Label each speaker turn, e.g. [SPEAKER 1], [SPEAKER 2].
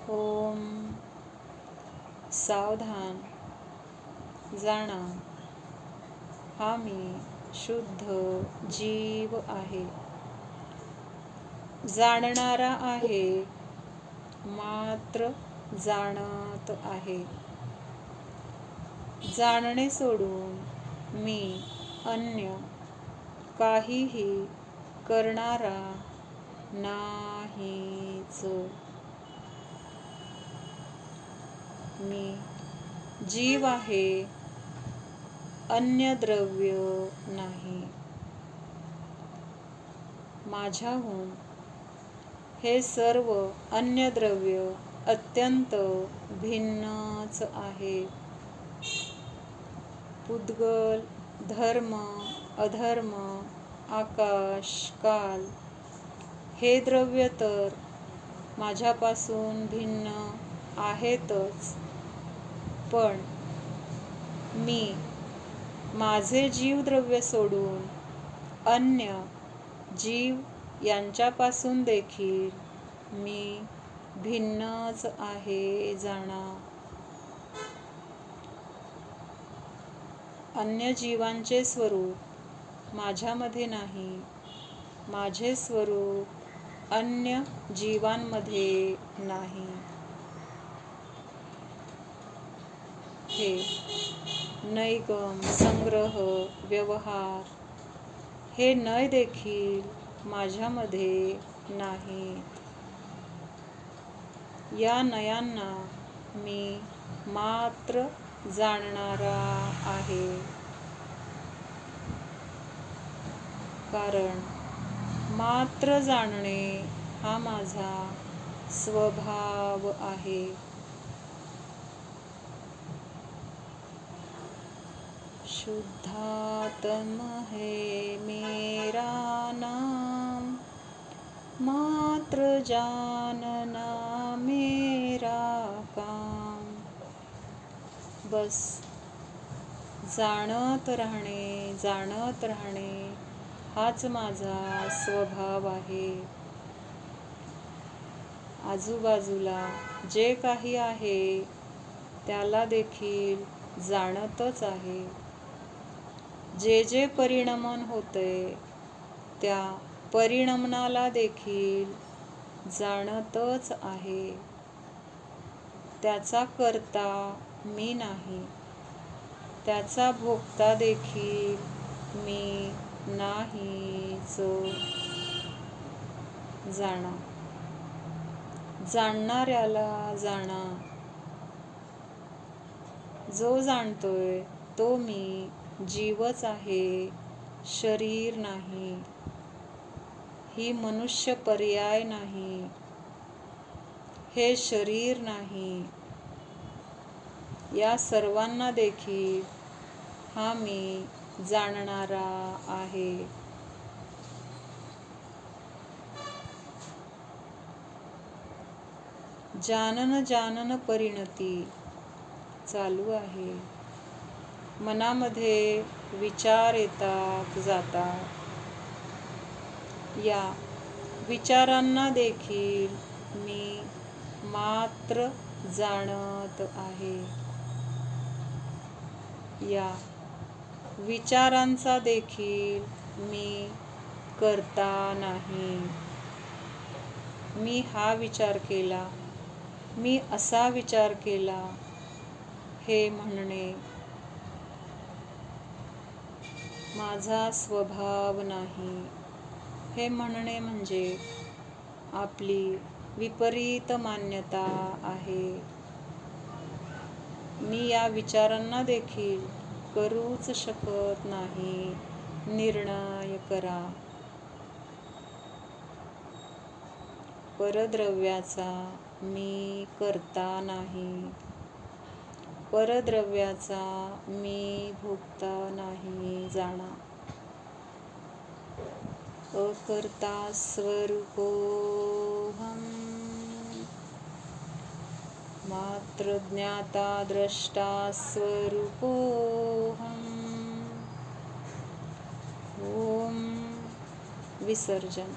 [SPEAKER 1] ओम सावधान जाणा, हा मी शुद्ध जीव आहे. जाणणारा आहे, मात्र जाणत आहे. जाणणे सोडून मी अन्य काहीही करणारा नाहीच. मी जीव आहे, अन्य द्रव्य नाही. माझ्याहून हे सर्व अन्य द्रव्य अत्यंत भिन्नच आहे. पुद्गल, धर्म, अधर्म, आकाश, काल हे द्रव्य तर माझ्यापासून भिन्न आहेतच, पण मी माझे जीवद्रव्य सोडून अन्य जीव यांच्यापासून देखील मी भिन्नच आहे. जाणा, अन्य जीवांचे स्वरूप माझ्यामध्ये नाही. माझे स्वरूप अन्य जीवांमध्ये नाही. हे नैगम, संग्रह, व्यवहार हे नय देखील माझ्यामध्ये नाहीत. या नयांना मी मात्र जाणणारा आहे, कारण मात्र जाणणे हा माझा स्वभाव आहे. शुद्धात्मा है मेरा नाम, मात्र जानना मेरा काम. बस जाणत राहणे हाच माझा स्वभाव आहे. आजूबाजूला जे काही आहे त्याला देखील जाणतच आहे. जे जे परिणमन होते त्या परिणमनाला देखील जाणतच आहे. त्याचा कर्ता मी नाही, त्याचा भोगता देखील मी नाहीच. जाणा, जाणणाऱ्याला जाणा. जो जाणतोय तो मी जीवच आहे, शरीर नाही. ही मनुष्य पर्याय नाही, हे शरीर नाही. या सर्वांना देखील हा मी जाणणारा आहे. जानन जानन परिणती चालू आहे. मनामध्ये विचार येतात जातात. या विचारांना देखील मी मात्र जाणत आहे. या विचारांचा देखील मी करता नाही. मी हा विचार केला, मी असा विचार केला हे म्हणणे माझा स्वभाव नाही. हे म्हणणे म्हणजे आपली विपरीत मान्यता आहे. मी या विचारांना देखील करूच शकत नाही. निर्णय करा. परद्रव्याचा मी कर्ता नाही, परद्रव्याचा मी भोगता नाही. जाणा, अकर्ता स्वरूपोऽहम्, मात्र ज्ञाता द्रष्टा स्वरूपोऽहम्. ओम विसर्जन.